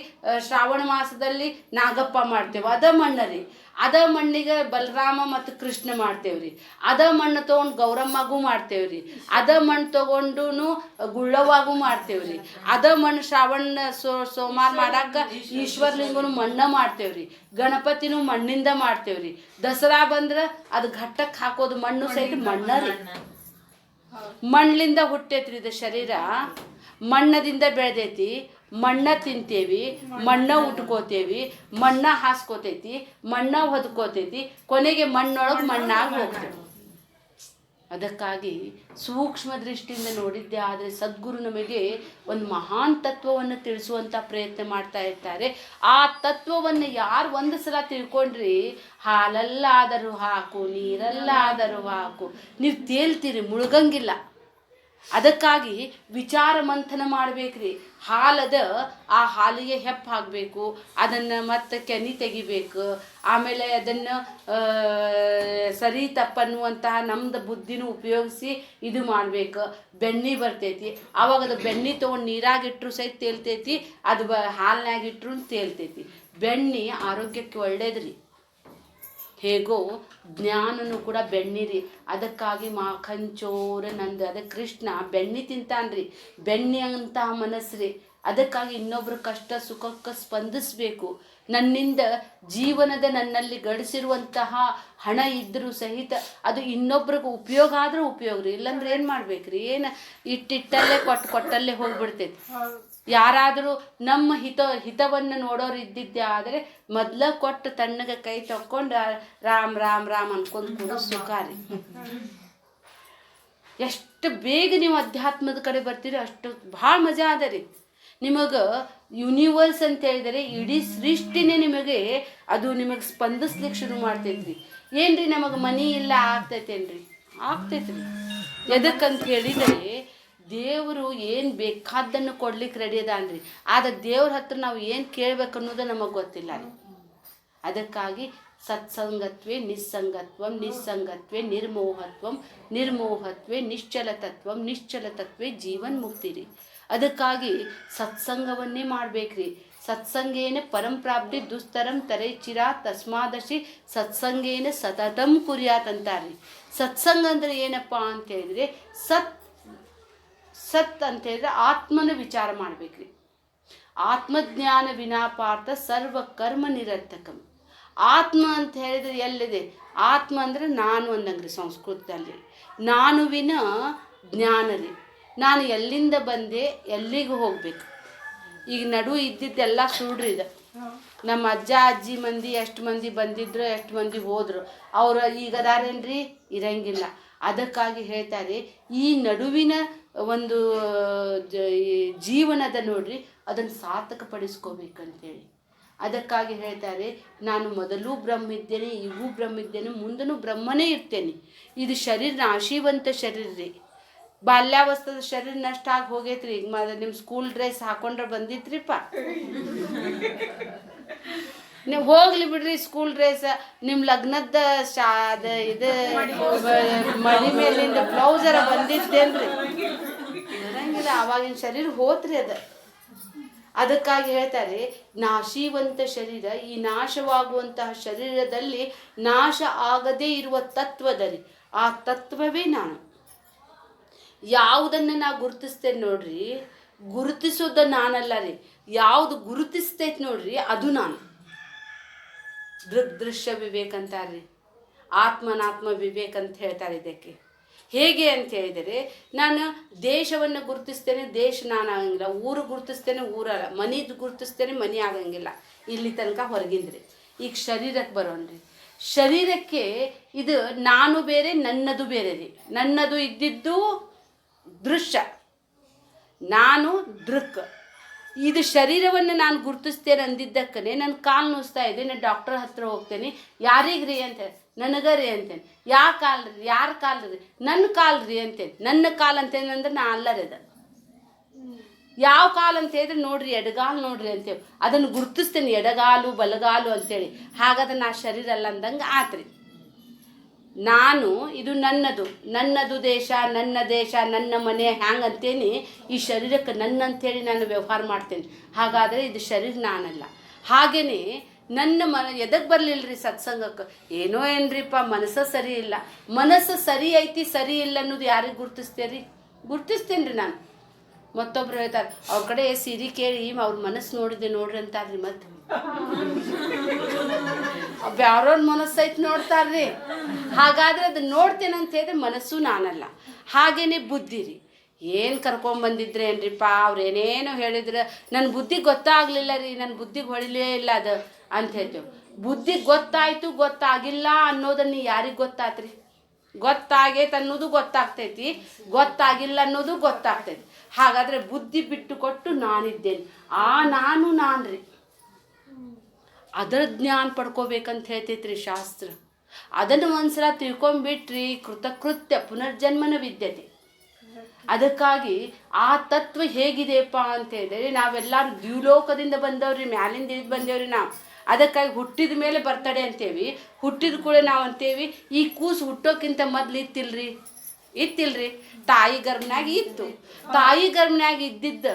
ಶ್ರಾವಣ ಮಾಸದಲ್ಲಿ ನಾಗಪ್ಪ ಮಾಡ್ತೇವೆ, ಅದ ಮಣ್ಣರಿ. ಅದ ಮಣ್ಣಿಗೆ ಬಲರಾಮ ಮತ್ತು ಕೃಷ್ಣ ಮಾಡ್ತೇವ್ರಿ. ಅದ ಮಣ್ಣು ತೊಗೊಂಡು ಗೌರಮ್ಮಗೂ ಮಾಡ್ತೇವ್ರಿ. ಅದ ಮಣ್ಣು ತೊಗೊಂಡು ಗುಳ್ಳವಾಗೂ ಮಾಡ್ತೇವ್ರಿ. ಅದ ಮಣ್ಣು ಶ್ರಾವಣ ಸೋಮವಾರ ಮಾಡಾಕ ಈಶ್ವರಲಿಂಗನು ಮಣ್ಣ ಮಾಡ್ತೇವ್ರಿ. ಗಣಪತಿನೂ ಮಣ್ಣಿಂದ ಮಾಡ್ತೇವ್ರಿ. ದಸರಾ ಬಂದ್ರೆ ಅದು ಘಟ್ಟಕ್ಕೆ ಹಾಕೋದು ಮಣ್ಣು ಸಹಿತ ಮಣ್ಣ ರೀ. ಮಣ್ಣಿಂದ ಹುಟ್ಟೈತ್ರಿ ಇದು ಶರೀರ. ಮಣ್ಣದಿಂದ ಬೆಳೆದೈತಿ, ಮಣ್ಣ ತಿಂತೇವಿ, ಮಣ್ಣ ಉಟ್ಕೋತೇವಿ, ಮಣ್ಣ ಹಾಸ್ಕೋತೈತಿ, ಮಣ್ಣ ಹೊದ್ಕೋತೈತಿ, ಕೊನೆಗೆ ಮಣ್ಣೊಳಗೆ ಮಣ್ಣಾಗಿ ಹೋಗ್ತೇವೆ. ಅದಕ್ಕಾಗಿ ಸೂಕ್ಷ್ಮ ದೃಷ್ಟಿಯಿಂದ ನೋಡಿದ್ದೆ ಆದರೆ ಸದ್ಗುರು ನಮಗೆ ಒಂದು ಮಹಾನ್ ತತ್ವವನ್ನು ತಿಳಿಸುವಂಥ ಪ್ರಯತ್ನ ಮಾಡ್ತಾ ಇರ್ತಾರೆ. ಆ ತತ್ವವನ್ನು ಯಾರು ಒಂದು ಸಲ ತಿಳ್ಕೊಂಡ್ರಿ, ಹಾಲಲ್ಲಾದರೂ ಹಾಕು, ನೀರಲ್ಲಾದರೂ ಹಾಕು, ನೀವು ತೇಲ್ತೀರಿ, ಮುಳುಗಂಗಿಲ್ಲ. ಅದಕ್ಕಾಗಿ ವಿಚಾರ ಮಂಥನ ಮಾಡ್ಬೇಕ್ರಿ. ಹಾಲದ ಆ ಹಾಲಿಗೆ ಹೆಪ್ಪು ಹಾಕಬೇಕು, ಅದನ್ನು ಮತ್ತೆ ಕೆನೆ ತೆಗಿಬೇಕು, ಆಮೇಲೆ ಅದನ್ನು ಸರಿ ತಪ್ಪನ್ನುವಂತಹ ನಮ್ದು ಬುದ್ಧಿನೂ ಉಪಯೋಗಿಸಿ ಇದು ಮಾಡಬೇಕು. ಬೆಣ್ಣೆ ಬರ್ತೈತಿ, ಆವಾಗ ಅದು ಬೆಣ್ಣೆ ತೊಗೊಂಡು ನೀರಾಗಿಟ್ರು ಸಹಿತ ತೇಲ್ತೈತಿ, ಅದು ಹಾಲಿನಾಗಿಟ್ರು ತೇಲ್ತೈತಿ. ಬೆಣ್ಣೆ ಆರೋಗ್ಯಕ್ಕೆ ಒಳ್ಳೇದ್ರಿ. ಹೇಗೋ ಜ್ಞಾನನು ಕೂಡ ಬೆಣ್ಣಿರಿ. ಅದಕ್ಕಾಗಿ ಮಾಖಂಚೋರ ನಂದು, ಅದಕ್ಕೆ ಕೃಷ್ಣ ಬೆಣ್ಣೆ ತಿಂತಾನ್ರಿ. ಬೆಣ್ಣೆ ಅಂತಹ ಮನಸ್ಸ್ರಿ. ಅದಕ್ಕಾಗಿ ಇನ್ನೊಬ್ರ ಕಷ್ಟ ಸುಖಕ್ಕೆ ಸ್ಪಂದಿಸಬೇಕು. ನನ್ನಿಂದ ಜೀವನದ ನನ್ನಲ್ಲಿ ಗಳಿಸಿರುವಂತಹ ಹಣ ಇದ್ದರೂ ಸಹಿತ ಅದು ಇನ್ನೊಬ್ರಿಗೆ ಉಪಯೋಗ ಆದರೂ ಉಪಯೋಗ ರೀ. ಇಲ್ಲಾಂದ್ರೆ ಏನು ಮಾಡ್ಬೇಕ್ರಿ? ಏನು ಇಟ್ಟಿಟ್ಟಲ್ಲೇ ಕೊಟ್ಟಲ್ಲೇ ಹೋಗ್ಬಿಡ್ತೈತಿ. ಯಾರಾದರೂ ನಮ್ಮ ಹಿತವನ್ನು ನೋಡೋರು ಇದ್ದಿದ್ದೆ ಆದರೆ ಮೊದಲ ಕೊಟ್ಟು ತಣ್ಣಗೆ ಕೈ ತಕ್ಕೊಂಡು ರಾಮ್ ರಾಮ್ ರಾಮ್ ಅನ್ಕೊಂಡು ಕೂಡ ಸುಖ ರೀ. ಎಷ್ಟು ಬೇಗ ನೀವು ಅಧ್ಯಾತ್ಮದ ಕಡೆ ಬರ್ತೀರಿ ಅಷ್ಟು ಭಾಳ ಮಜಾ ಅದ ರೀ. ನಿಮಗೆ ಯೂನಿವರ್ಸ್ ಅಂತ ಹೇಳಿದರೆ ಇಡೀ ಸೃಷ್ಟಿನೇ ನಿಮಗೆ ಅದು ನಿಮಗೆ ಸ್ಪಂದಿಸ್ಲಿಕ್ಕೆ ಶುರು ಮಾಡ್ತೈತ್ರಿ. ಏನ್ರಿ ನಮಗೆ ಮನಿ ಇಲ್ಲ ಆಗ್ತೈತೇನ್ರಿ? ಆಗ್ತೈತ್ರಿ. ಎದಕ್ಕಂತ ಹೇಳಿದರೆ ದೇವರು ಏನು ಬೇಕಾದ್ದನ್ನು ಕೊಡ್ಲಿಕ್ಕೆ ರೆಡಿ ಅದಾನ್ರಿ. ಆದರೆ ದೇವ್ರ ಹತ್ರ ನಾವು ಏನು ಕೇಳ್ಬೇಕು ಅನ್ನೋದು ನಮಗೆ ಗೊತ್ತಿಲ್ಲ ರೀ. ಅದಕ್ಕಾಗಿ ಸತ್ಸಂಗತ್ವೇ ನಿಸ್ಸಂಗತ್ವಂ, ನಿಸ್ಸಂಗತ್ವೇ ನಿರ್ಮೋಹತ್ವಂ, ನಿರ್ಮೋಹತ್ವೇ ನಿಶ್ಚಲತತ್ವಂ, ನಿಶ್ಚಲತತ್ವೇ ಜೀವನ್ ಮುಕ್ತಿ ರೀ. ಅದಕ್ಕಾಗಿ ಸತ್ಸಂಗವನ್ನೇ ಮಾಡ್ಬೇಕ್ರಿ. ಸತ್ಸಂಗೇನ ಪರಂಪ್ರಾಪ್ತಿ ದುಸ್ತರಂ ತರೈಚಿರ ತಸ್ಮಾದಶಿ ಸತ್ಸಂಗೇನ ಸತತಂ ಕುರ್ಯಾತ್ ಅಂತಾರ್ರಿ. ಸತ್ಸಂಗ ಅಂದರೆ ಏನಪ್ಪ ಅಂತ ಹೇಳಿದ್ರೆ ಸತ್ ಅಂತ ಹೇಳಿದ್ರೆ ಆತ್ಮನ ವಿಚಾರ ಮಾಡ್ಬೇಕ್ರಿ. ಆತ್ಮಜ್ಞಾನ ವಿನಾಪಾರ್ಥ ಸರ್ವ ಕರ್ಮ ನಿರರ್ಥಕಂ. ಆತ್ಮ ಅಂತ ಹೇಳಿದ್ರೆ ಎಲ್ಲಿದೆ? ಆತ್ಮ ಅಂದರೆ ನಾನು ಅಂದಂಗ್ರಿ ಸಂಸ್ಕೃತದಲ್ಲಿ. ನಾನುವಿನ ಜ್ಞಾನ ರೀ. ನಾನು ಎಲ್ಲಿಂದ ಬಂದೆ, ಎಲ್ಲಿಗೆ ಹೋಗ್ಬೇಕು. ಈಗ ನಡು ಇದ್ದಿದ್ದೆಲ್ಲ ಸುಳ್ರಿ ಇದು. ನಮ್ಮ ಅಜ್ಜ ಅಜ್ಜಿ ಮಂದಿ ಎಷ್ಟು ಮಂದಿ ಬಂದಿದ್ರು, ಎಷ್ಟು ಮಂದಿ ಹೋದ್ರು. ಅವರು ಈಗ ಅದಾರೇನ್ರಿ? ಇರಂಗಿಲ್ಲ. ಅದಕ್ಕಾಗಿ ಹೇಳ್ತಾರೆ ಈ ನಡುವಿನ ಒಂದು ಜೀವನದ ನೋಡ್ರಿ ಅದನ್ನು ಸಾರ್ಥಕಪಡಿಸ್ಕೋಬೇಕಂತೇಳಿ. ಅದಕ್ಕಾಗಿ ಹೇಳ್ತಾರೆ ನಾನು ಮೊದಲು ಬ್ರಹ್ಮ ಇದ್ದೇನೆ, ಈಗೂ ಬ್ರಹ್ಮ ಇದ್ದೇನೆ, ಮುಂದೂ ಬ್ರಹ್ಮನೇ ಇರ್ತೇನೆ. ಇದು ಶರೀರ ನಾಶೀವಂತ ಶರೀರ ರೀ. ಬಾಲ್ಯಾವಸ್ಥದ ಶರೀರ ನಷ್ಟ ಆಗಿ ಹೋಗೈತ್ರಿ. ಈಗ ನಿಮ್ಮ ಸ್ಕೂಲ್ ಡ್ರೆಸ್ ಹಾಕೊಂಡ್ರೆ ಬಂದಿತ್ರಿಪ್ಪ. ನೀವು ಹೋಗ್ಲಿ ಬಿಡ್ರಿ ಸ್ಕೂಲ್ ಡ್ರೆಸ್. ನಿಮ್ಮ ಲಗ್ನದ ಇದು ಮಡಿ ಮೇಲಿಂದ ಬ್ಲೌಸರ ಬಂದಿದ್ದೇನ್ರಿ? ಇರಂಗಿಲ್ಲ. ಆವಾಗಿನ ಶರೀರ ಹೋತ್ರಿ ಅದು. ಅದಕ್ಕಾಗಿ ಹೇಳ್ತಾರೆ ನಾಶೀವಂತ ಶರೀರ. ಈ ನಾಶವಾಗುವಂತಹ ಶರೀರದಲ್ಲಿ ನಾಶ ಆಗದೇ ಇರುವ ತತ್ವದಲ್ಲಿ ಆ ತತ್ವವೇ ನಾನು. ಯಾವುದನ್ನು ನಾ ಗುರುತಿಸ್ತೇನೆ ನೋಡ್ರಿ, ಗುರುತಿಸೋದ ನಾನಲ್ಲ ರೀ. ಯಾವುದು ಗುರುತಿಸ್ತೈತೆ ನೋಡ್ರಿ ಅದು ನಾನು. ದೃಶ್ಯ ವಿವೇಕ ಅಂತಾರ್ರಿ. ಆತ್ಮನಾತ್ಮ ವಿವೇಕ ಅಂತ ಹೇಳ್ತಾರೆ ಇದಕ್ಕೆ. ಹೇಗೆ ಅಂತ ಹೇಳಿದರೆ ನಾನು ದೇಶವನ್ನು ಗುರುತಿಸ್ತೇನೆ, ದೇಶ ನಾನು ಆಗಂಗಿಲ್ಲ. ಊರು ಗುರುತಿಸ್ತೇನೆ, ಊರಲ್ಲ. ಮನಿದು ಗುರುತಿಸ್ತೇನೆ, ಮನೆ ಆಗಂಗಿಲ್ಲ. ಇಲ್ಲಿ ತನಕ ಹೊರಗಿಂದ್ರಿ. ಈಗ ಶರೀರಕ್ಕೆ ಬರೋನ್ರಿ. ಶರೀರಕ್ಕೆ ಇದು ನಾನು ಬೇರೆ, ನನ್ನದು ಬೇರೆ ರೀ. ನನ್ನದು ಇದ್ದಿದ್ದು ದೃಶ್ಯ, ನಾನು ದೃಕ್. ಇದು ಶರೀರವನ್ನು ನಾನು ಗುರುತಿಸ್ತೇನೆ ಅಂದಿದ್ದಕ್ಕನೆ ನನ್ನ ಕಾಲು ನುಸ್ತಾ ಇದೆ, ನಾನು ಡಾಕ್ಟರ್ ಹತ್ರ ಹೋಗ್ತೇನೆ. ಯಾರಿಗೆ ರೀ ಅಂತ, ನನಗೆ ರೀ ಅಂತೇನೆ. ಕಾಲು ರೀ? ಯಾರ ಕಾಲು ರೀ? ನನ್ನ ಕಾಲು ರೀ ಅಂತೇನೆ. ನನ್ನ ಕಾಲು ಅಂತೇನೆ ಅಂದ್ರೆ ನಾ ಅಲ್ಲರಿ ಅದು. ಯಾವ ಕಾಲು ಅಂತ ಹೇಳಿದ್ರೆ ನೋಡ್ರಿ ಎಡಗಾಲು ನೋಡ್ರಿ ಅಂತೇಳಿ ಅದನ್ನು ಗುರುತಿಸ್ತೇನೆ, ಎಡಗಾಲು ಬಲಗಾಲು ಅಂತೇಳಿ. ಹಾಗಾದ್ರೆ ನಾ ಶರೀರ ಅಲ್ಲ ಅಂದಂಗೆ ಆತ್ರಿ. ನಾನು ಇದು ನನ್ನದು ದೇಶ, ನನ್ನ ಮನೆ ಹ್ಯಾಂಗಂತೇನೆ ಈ ಶರೀರಕ್ಕೆ ನನ್ನ ಅಂಥೇಳಿ ನಾನು ವ್ಯವಹಾರ ಮಾಡ್ತೇನೆ. ಹಾಗಾದರೆ ಇದು ಶರೀರ ನಾನಲ್ಲ. ಹಾಗೆಯೇ ನನ್ನ ಎದಕ್ಕೆ ಬರಲಿಲ್ಲ ರೀ ಸತ್ಸಂಗಕ್ಕೆ? ಏನೋ ಏನ್ರಿಪ್ಪ ಮನಸ್ಸು ಸರಿ ಇಲ್ಲ. ಮನಸ್ಸು ಸರಿ ಐತಿ ಸರಿ ಇಲ್ಲ ಅನ್ನೋದು ಯಾರಿಗೆ ಗುರುತಿಸ್ತೇರಿ? ಗುರುತಿಸ್ತೇನೆ ರೀ ನಾನು. ಮತ್ತೊಬ್ರು ಹೇಳ್ತಾರೆ ಅವ್ರ ಕಡೆ ಸಿರಿ ಕೇಳಿ ಅವ್ರ ಮನಸ್ಸು ನೋಡಿದೆ ನೋಡ್ರಿ ಅಂತಾರ್ರಿ. ಮತ್ತೆ ಬ್ಯಾವ್ರವ್ರ ಮನಸ್ಸು ಐತೆ ನೋಡ್ತಾರ್ರಿ. ಹಾಗಾದ್ರೆ ಅದನ್ನ ನೋಡ್ತೇನೆ ಅಂತ ಹೇಳಿದ್ರೆ ಮನಸ್ಸು ನಾನಲ್ಲ. ಹಾಗೇನೆ ಬುದ್ಧಿ ರೀ. ಏನು ಕರ್ಕೊಂಬಂದಿದ್ರೆ ಏನ್ರಿಪ್ಪ, ಅವ್ರು ಏನೇನೋ ಹೇಳಿದ್ರೆ ನನ್ನ ಬುದ್ಧಿಗೆ ಗೊತ್ತಾಗಲಿಲ್ಲ ರೀ, ನನ್ನ ಬುದ್ಧಿಗೆ ಹೊಳಿಲೇ ಇಲ್ಲ ಅದು ಅಂತ ಹೇಳ್ತೇವೆ. ಬುದ್ಧಿಗೆ ಗೊತ್ತಾಯಿತು ಗೊತ್ತಾಗಿಲ್ಲ ಅನ್ನೋದನ್ನು ಯಾರಿಗೆ ಗೊತ್ತಾತ್ರಿ? ಗೊತ್ತಾಗೈತೆ ಅನ್ನೋದು ಗೊತ್ತಾಗ್ತೈತಿ, ಗೊತ್ತಾಗಿಲ್ಲ ಅನ್ನೋದು ಗೊತ್ತಾಗ್ತೈತಿ. ಹಾಗಾದರೆ ಬುದ್ಧಿ ಬಿಟ್ಟು ಕೊಟ್ಟು ನಾನಿದ್ದೇನೆ, ನಾನು ರೀ ಅದರ ಜ್ಞಾನ ಪಡ್ಕೋಬೇಕಂತ ಹೇಳ್ತೈತ್ರಿ ಶಾಸ್ತ್ರ. ಅದನ್ನು ಒಂದ್ಸಲ ತಿಳ್ಕೊಂಬಿಟ್ರಿ ಕೃತಕೃತ್ಯ ಪುನರ್ಜನ್ಮನ ವಿದ್ಯತೆ. ಅದಕ್ಕಾಗಿ ಆ ತತ್ವ ಹೇಗಿದೆಯಪ್ಪ ಅಂತ ಹೇಳಿದ್ರೆ, ನಾವೆಲ್ಲರೂ ದ್ಯುಲೋಕದಿಂದ ಬಂದವ್ರಿ, ಮ್ಯಾಲಿಂದ ಇಳಿದು ಬಂದೇವ್ರಿ ನಾವು. ಅದಕ್ಕಾಗಿ ಹುಟ್ಟಿದ ಮೇಲೆ ಬರ್ತಡೆ ಅಂತೇವಿ, ಹುಟ್ಟಿದ ಕೂಡ ನಾವು ಅಂತೇವಿ ಈ ಕೂಸು ಹುಟ್ಟೋಕ್ಕಿಂತ ಮೊದ್ಲು ಇತ್ತಿಲ್ರಿ ತಾಯಿ ಗರ್ಭನಾಗ ಇತ್ತು. ತಾಯಿ ಗರ್ಭನಾಗ ಇದ್ದಿದ್ದ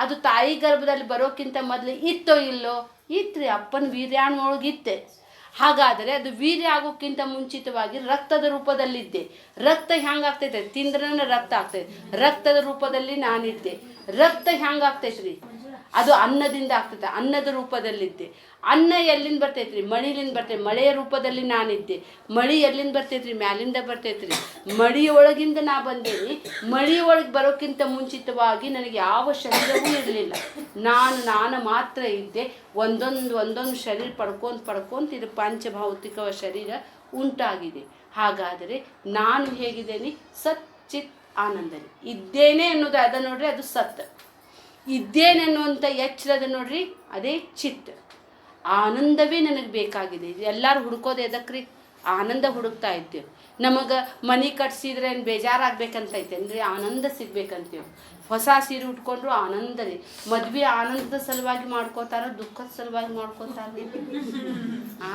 ಅದು ತಾಯಿ ಗರ್ಭದಲ್ಲಿ ಬರೋಕ್ಕಿಂತ ಮೊದಲು ಇತ್ತೋ ಇಲ್ಲೋ? ಇತ್ರಿ, ಅಪ್ಪನ ವೀರ್ಯಾಣೊಳಗಿತ್ತೆ. ಹಾಗಾದರೆ ಅದು ವೀರ್ಯ ಆಗೋಕ್ಕಿಂತ ಮುಂಚಿತವಾಗಿ ರಕ್ತದ ರೂಪದಲ್ಲಿದ್ದೆ. ರಕ್ತ ಹೆಂಗಾಗ್ತೈತೆ? ತಿಂದ್ರನ ರಕ್ತ ಆಗ್ತೈತೆ, ರಕ್ತದ ರೂಪದಲ್ಲಿ ನಾನಿದ್ದೆ. ರಕ್ತ ಹೆಂಗಾಗ್ತೈತ್ರಿ? ಅದು ಅನ್ನದಿಂದ ಆಗ್ತೈತೆ, ಅನ್ನದ ರೂಪದಲ್ಲಿದ್ದೆ. ಅನ್ನ ಎಲ್ಲಿಂದ ಬರ್ತೈತ್ರಿ? ಮಳಿಲಿಂದ ಬರ್ತೈತೆ, ಮಳೆಯ ರೂಪದಲ್ಲಿ ನಾನಿದ್ದೆ. ಮಳಿ ಎಲ್ಲಿಂದ ಬರ್ತೈತ್ರಿ? ಮ್ಯಾಲಿಂದ ಬರ್ತೈತ್ರಿ. ಮಳಿಯೊಳಗಿಂದ ನಾ ಬಂದೇನಿ. ಮಳಿಯೊಳಗೆ ಬರೋಕ್ಕಿಂತ ಮುಂಚಿತವಾಗಿ ನನಗೆ ಯಾವ ಶರೀರವೂ ಇರಲಿಲ್ಲ, ನಾನು ಮಾತ್ರ ಇದ್ದೆ. ಒಂದೊಂದು ಶರೀರ ಪಡ್ಕೊಂತ ಇದು ಪಂಚಭೌತಿಕ ಶರೀರ ಉಂಟಾಗಿದೆ. ಹಾಗಾದರೆ ನಾನು ಹೇಗಿದ್ದೇನೆ? ಸತ್ ಚಿತ್ ಆನಂದನೇ ಇದ್ದೇನೆ ಅನ್ನೋದು ಅದ ನೋಡ್ರಿ, ಅದು ಸತ್. ಇದ್ದೇನೆ ಅನ್ನುವಂಥ ಎಚ್ಚರದ ನೋಡ್ರಿ, ಅದೇ ಚಿತ್. ಆನಂದವೇ ನನಗೆ ಬೇಕಾಗಿದೆ. ಎಲ್ಲರೂ ಹುಡುಕೋದು ಎದಕ್ರಿ? ಆನಂದ ಹುಡುಕ್ತಾ ಇದ್ದೇವೆ. ನಮಗೆ ಮನೆ ಕಟ್ಸಿದ್ರೆ ಏನು ಬೇಜಾರಾಗಬೇಕಂತ ಐತೇನ್ರಿ? ಆನಂದ ಸಿಗ್ಬೇಕಂತೇವೆ. ಹೊಸ ಸೀರೆ ಉಟ್ಕೊಂಡ್ರು ಆನಂದ ರೀ. ಮದ್ವೆ ಆನಂದದ ಸಲುವಾಗಿ ಮಾಡ್ಕೋತಾರ, ದುಃಖದ ಸಲುವಾಗಿ ಮಾಡ್ಕೋತಾರ?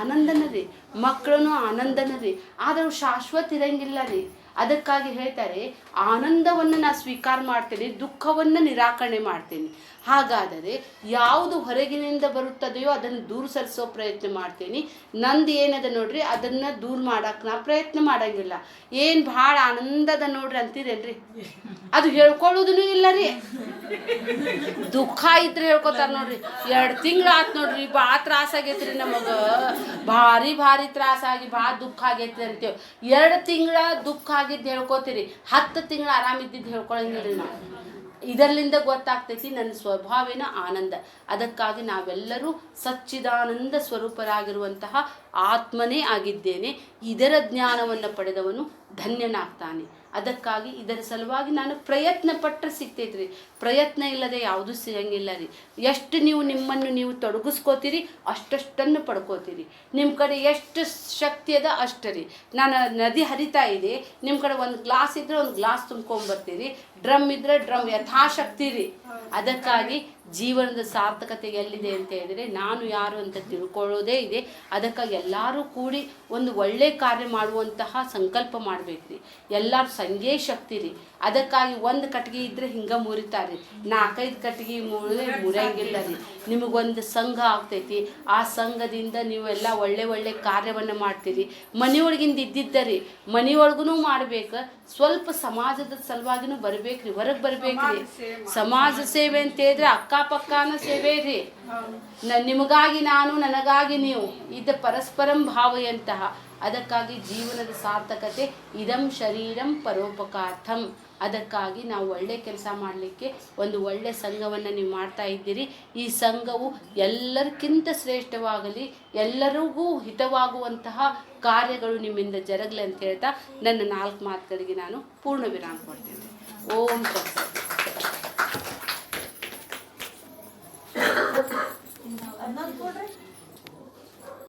ಆನಂದನ ರೀ. ಮಕ್ಕಳೂ ಆನಂದನ ರೀ. ಆದ್ರೆ ಶಾಶ್ವತ ಇರಂಗಿಲ್ಲ ರೀ. ಅದಕ್ಕಾಗಿ ಹೇಳ್ತಾರೆ, ಆನಂದವನ್ನು ನಾನು ಸ್ವೀಕಾರ ಮಾಡ್ತೇನೆ, ದುಃಖವನ್ನು ನಿರಾಕರಣೆ ಮಾಡ್ತೇನೆ. ಹಾಗಾದರೆ ಯಾವುದು ಹೊರಗಿನಿಂದ ಬರುತ್ತದೆಯೋ ಅದನ್ನು ದೂರ ಸರಿಸೋ ಪ್ರಯತ್ನ ಮಾಡ್ತೀನಿ. ನಂದು ಏನದ ನೋಡ್ರಿ, ಅದನ್ನು ದೂರ ಮಾಡಕ್ಕೆ ನಾ ಪ್ರಯತ್ನ ಮಾಡಂಗಿಲ್ಲ. ಏನು ಭಾಳ ಆನಂದದ ನೋಡ್ರಿ ಅಂತೀರೇನ್ರಿ? ಅದು ಹೇಳ್ಕೊಳ್ಳೋದೂ ಇಲ್ಲ ರೀ. ದುಃಖ ಇದ್ರೆ ಹೇಳ್ಕೊತಾರೆ ನೋಡ್ರಿ. 2 ತಿಂಗಳು ಆಯ್ತು ನೋಡ್ರಿ, ಭಾಳ ತ್ರಾಸಾಗೈತ್ರಿ ನಮಗೆ, ಭಾರಿ ತ್ರಾಸಾಗಿ ಭಾಳ ದುಃಖ ಆಗೈತ್ರಿ ಅಂತೇವೆ. 2 ತಿಂಗಳ ದುಃಖ ಆಗಿದ್ದು ಹೇಳ್ಕೊತೀರಿ, 10 ತಿಂಗಳು ಆರಾಮಿದ್ದಿದ್ದು ಹೇಳ್ಕೊಳಂಗಿಲ್ಲ ನಾವು. ಇದರಲ್ಲಿಂದ ಗೊತ್ತಾಗ್ತೈತಿ ನನ್ನ ಸ್ವಭಾವನ ಆನಂದ. ಅದಕ್ಕಾಗಿ ನಾವೆಲ್ಲರೂ ಸಚ್ಚಿದಾನಂದ ಸ್ವರೂಪರಾಗಿರುವಂತಹ ಆತ್ಮನೇ ಆಗಿದ್ದೇನೆ. ಇದರ ಜ್ಞಾನವನ್ನು ಪಡೆದವನು ಧನ್ಯನಾಗ್ತಾನೆ. ಅದಕ್ಕಾಗಿ ಇದರ ಸಲುವಾಗಿ ನಾನು ಪ್ರಯತ್ನ ಪಟ್ಟರೆ ಸಿಗ್ತೈತ್ರಿ. ಪ್ರಯತ್ನ ಇಲ್ಲದೆ ಯಾವುದೂ ಸಿಗಂಗಿಲ್ಲ ರೀ. ಎಷ್ಟು ನೀವು ನಿಮ್ಮನ್ನು ನೀವು ತೊಡಗಿಸ್ಕೋತೀರಿ ಅಷ್ಟನ್ನು ಪಡ್ಕೋತೀರಿ. ನಿಮ್ಮ ಕಡೆ ಎಷ್ಟು ಶಕ್ತಿ ಅದ ಅಷ್ಟು ರೀ. ನಾನು ನದಿ ಹರಿತಾ ಇದೆ, ನಿಮ್ಮ ಕಡೆ ಒಂದು ಗ್ಲಾಸ್ ಇದ್ರೆ ಒಂದು ಗ್ಲಾಸ್ ತುಂಬ್ಕೊಂಬರ್ತೀರಿ, ಡ್ರಮ್ ಇದ್ರೆ ಡ್ರಮ್, ಯಥಾಶಕ್ತಿ ರೀ. ಅದಕ್ಕಾಗಿ ಜೀವನದ ಸಾರ್ಥಕತೆ ಎಲ್ಲಿದೆ ಅಂತ ಹೇಳಿದರೆ ನಾನು ಯಾರು ಅಂತ ತಿಳ್ಕೊಳ್ಳೋದೇ ಇದೆ. ಅದಕ್ಕಾಗಿ ಎಲ್ಲರೂ ಕೂಡಿ ಒಂದು ಒಳ್ಳೆ ಕಾರ್ಯ ಮಾಡುವಂತಹ ಸಂಕಲ್ಪ ಮಾಡಬೇಕ್ರಿ. ಎಲ್ಲರೂ ಸಂಘೇ ಶಕ್ತಿ ರೀ. ಅದಕ್ಕಾಗಿ ಒಂದು ಕಟ್ಟಿಗೆ ಇದ್ದರೆ ಹಿಂಗೆ ಮುರಿತಾರೆ, 4-5 ಕಟ್ಟಿಗೆ ಮುರಿಯಂಗಿಲ್ಲ ರೀ. ನಿಮಗೊಂದು ಸಂಘ ಆಗ್ತೈತಿ. ಆ ಸಂಘದಿಂದ ನೀವೆಲ್ಲ ಒಳ್ಳೆ ಕಾರ್ಯವನ್ನು ಮಾಡ್ತೀರಿ. ಮನೆಯೊಳಗಿಂದ ಇದ್ದಿದ್ದರಿ ಮನೆಯೊಳಗೂ ಮಾಡ್ಬೇಕು. ಸ್ವಲ್ಪ ಸಮಾಜದ ಸಲುವಾಗಿನೂ ಬರ್ಬೇಕ್ರಿ, ಹೊರಗೆ ಬರ್ಬೇಕ್ರಿ. ಸಮಾಜ ಸೇವೆ ಅಂತ ಹೇಳಿದ್ರೆ ಅಕ್ಕಪಕ್ಕನ ಸೇವೆ ರೀ. ನಿಮಗಾಗಿ ನಾನು, ನನಗಾಗಿ ನೀವು, ಇದು ಪರಸ್ಪರಂ ಭಾವಯಂತಹ. ಅದಕ್ಕಾಗಿ ಜೀವನದ ಸಾರ್ಥಕತೆ ಇದಂ ಶರೀರಂ ಪರೋಪಕಾರ್ಥಂ. ಅದಕ್ಕಾಗಿ ನಾವು ಒಳ್ಳೆ ಕೆಲಸ ಮಾಡಲಿಕ್ಕೆ ಒಂದು ಒಳ್ಳೆ ಸಂಘವನ್ನು ನೀವು ಮಾಡ್ತಾ ಇದ್ದೀರಿ. ಈ ಸಂಘವು ಎಲ್ಲರಿಗಿಂತ ಶ್ರೇಷ್ಠವಾಗಲಿ, ಎಲ್ಲರಿಗೂ ಹಿತವಾಗುವಂತಹ ಕಾರ್ಯಗಳು ನಿಮ್ಮಿಂದ ಜರಗಲಿ ಅಂತ ಹೇಳ್ತಾ ನನ್ನ 4 ಮಾತುಗಳಿಗೆ ನಾನು ಪೂರ್ಣ ವಿರಾಮ ಕೊಡ್ತೇನೆ. ಓಂ ತತ್ಸತ್.